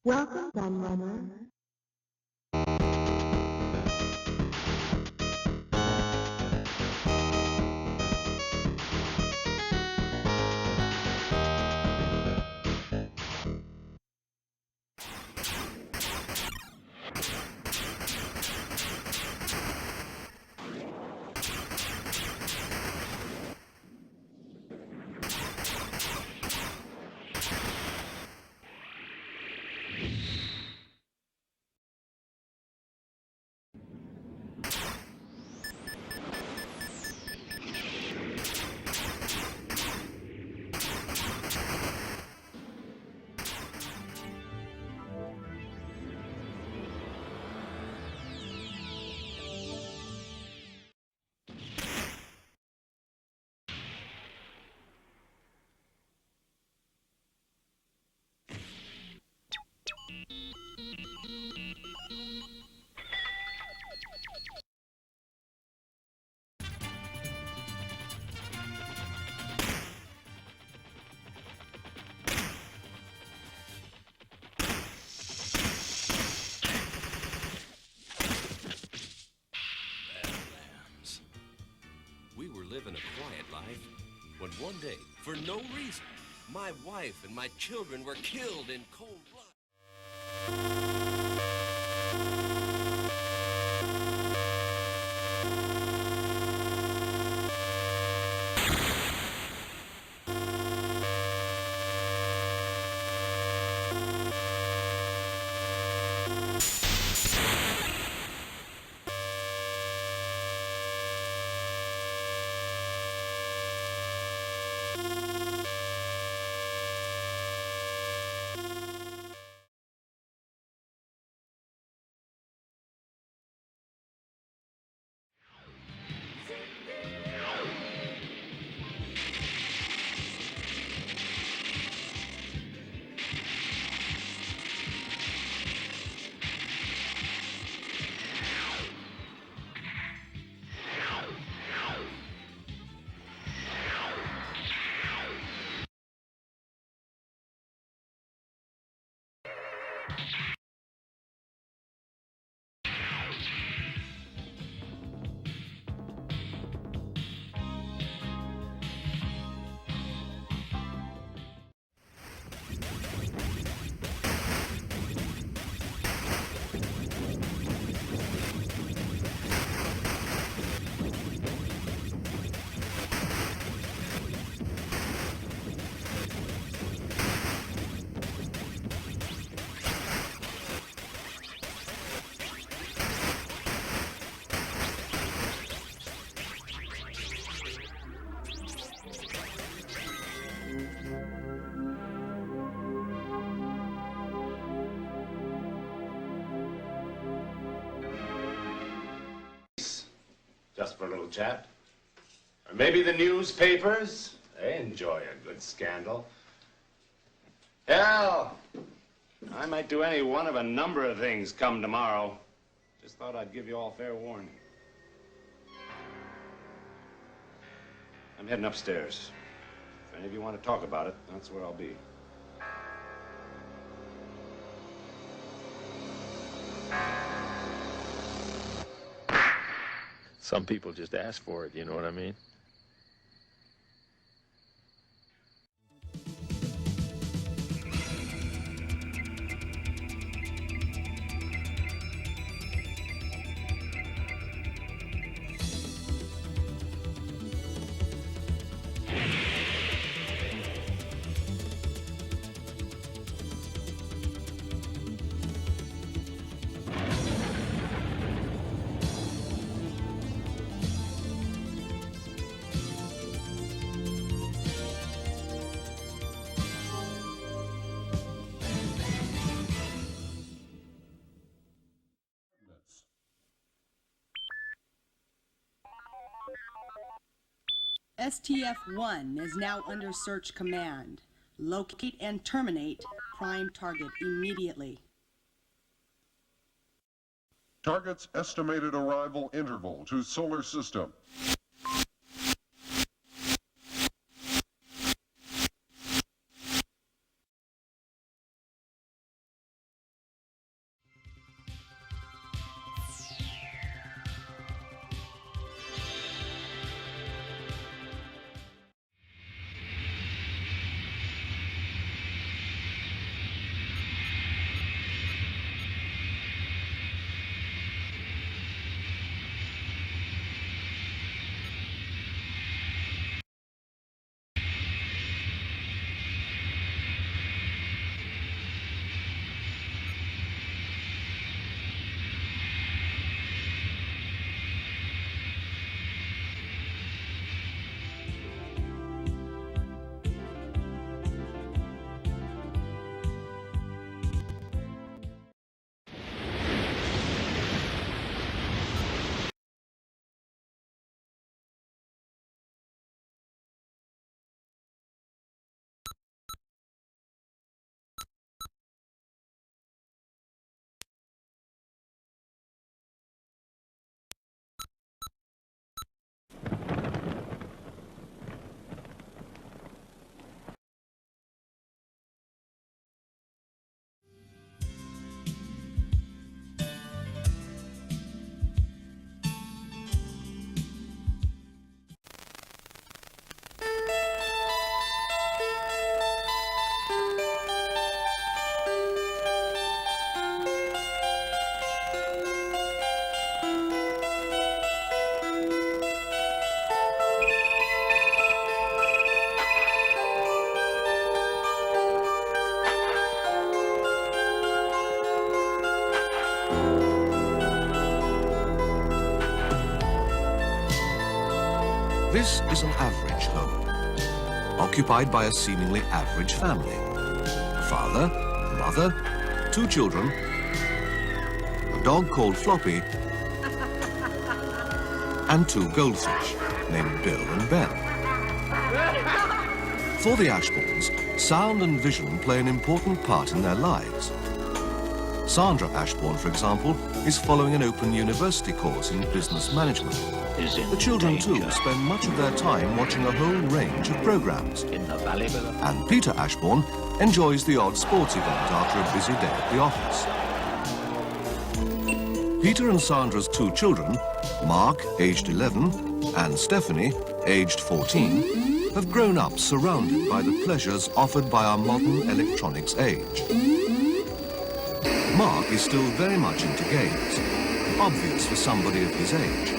Welcome, Gunrunner. We were living a quiet life when one day, for no reason, my wife and my children were killed in cold blood. Just for a little chat. Or maybe the newspapers. They enjoy a good scandal. Hell, I might do any one of a number of things come tomorrow. Just thought I'd give you all fair warning. I'm heading upstairs. If any of you want to talk about it, that's where I'll be. Some people just ask for it, you know what I mean? STF-1 is now under search command. Locate and terminate prime target immediately. Target's estimated arrival interval to solar system. This is an average home, occupied by a seemingly average family. Father, mother, 2 children, a dog called Floppy, and 2 goldfish named Bill and Ben. For the Ashbournes, sound and vision play an important part in their lives. Sandra Ashborne, for example, is following an open university course in business management. The children, too, spend much of their time watching a whole range of programs. And Peter Ashborne enjoys the odd sports event after a busy day at the office. Peter and Sandra's 2 children, Mark, aged 11, and Stephanie, aged 14, have grown up surrounded by the pleasures offered by our modern electronics age. Mark is still very much into games, obvious for somebody of his age.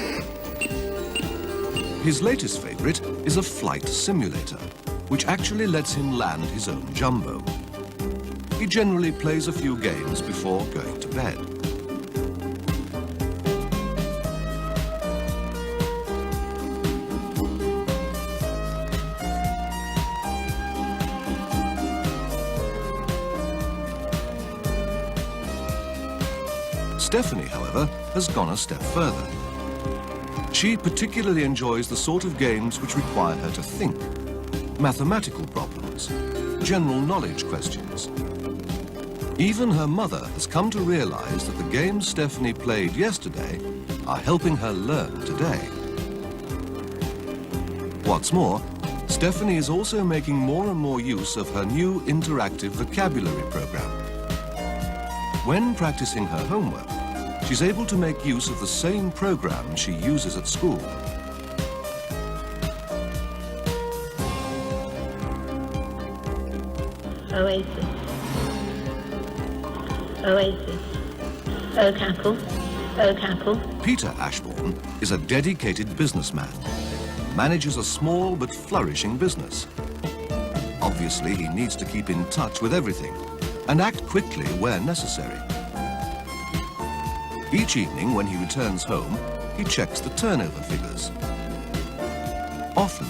His latest favourite is a flight simulator, which actually lets him land his own jumbo. He generally plays a few games before going to bed. Stephanie, however, has gone a step further. She particularly enjoys the sort of games which require her to think. Mathematical problems, general knowledge questions. Even her mother has come to realize that the games Stephanie played yesterday are helping her learn today. What's more, Stephanie is also making more and more use of her new interactive vocabulary program. When practicing her homework, she's able to make use of the same program she uses at school. Oasis. Oasis. Oak apple. Oak apple. Peter Ashborne is a dedicated businessman, manages a small but flourishing business. Obviously, he needs to keep in touch with everything and act quickly where necessary. Each evening when he returns home, he checks the turnover figures. Often,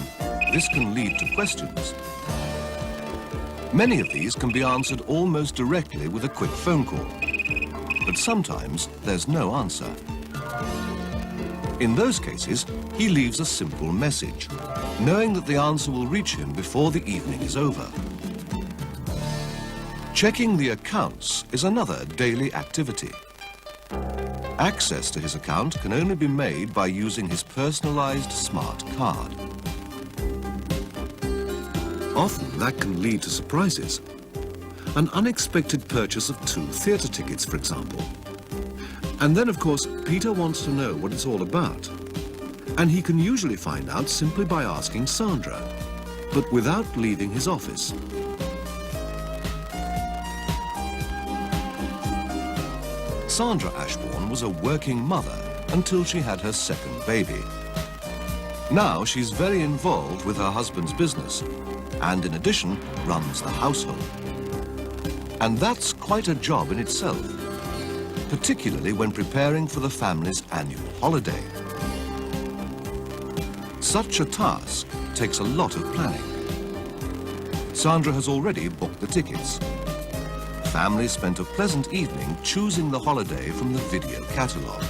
this can lead to questions. Many of these can be answered almost directly with a quick phone call, but sometimes there's no answer. In those cases, he leaves a simple message, knowing that the answer will reach him before the evening is over. Checking the accounts is another daily activity. Access to his account can only be made by using his personalized smart card. Often that can lead to surprises. An unexpected purchase of 2 theatre tickets, for example. And then, of course, Peter wants to know what it's all about. And he can usually find out simply by asking Sandra, but without leaving his office. Sandra Ashborne was a working mother until she had her 2nd baby. Now she's very involved with her husband's business and in addition runs the household. And that's quite a job in itself, particularly when preparing for the family's annual holiday. Such a task takes a lot of planning. Sandra has already booked the tickets. The family spent a pleasant evening choosing the holiday from the video catalogue.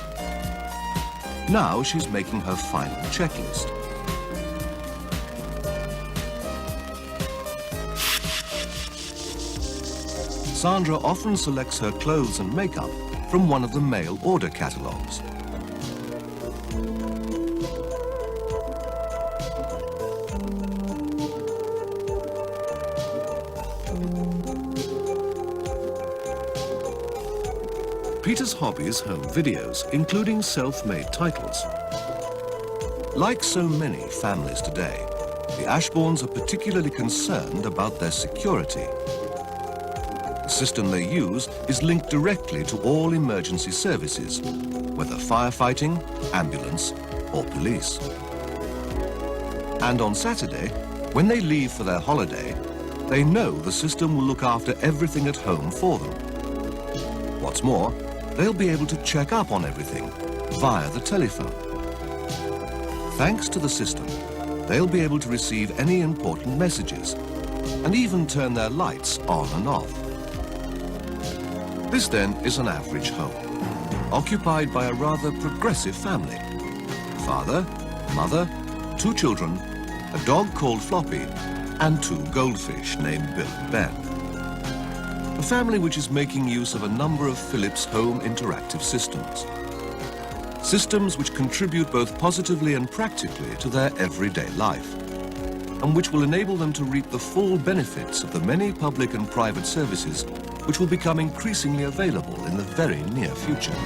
Now she's making her final checklist. Sandra often selects her clothes and makeup from one of the mail order catalogues. Peter's hobby is home videos, including self-made titles. Like so many families today, the Ashbournes are particularly concerned about their security. The system they use is linked directly to all emergency services, whether firefighting, ambulance, or police. And on Saturday, when they leave for their holiday, they know the system will look after everything at home for them. What's more, they'll be able to check up on everything via the telephone. Thanks to the system, they'll be able to receive any important messages and even turn their lights on and off. This then is an average home, occupied by a rather progressive family. Father, mother, 2 children, a dog called Floppy, and 2 goldfish named Bill and Ben. A family which is making use of a number of Philips home interactive systems. Systems which contribute both positively and practically to their everyday life, and which will enable them to reap the full benefits of the many public and private services which will become increasingly available in the very near future.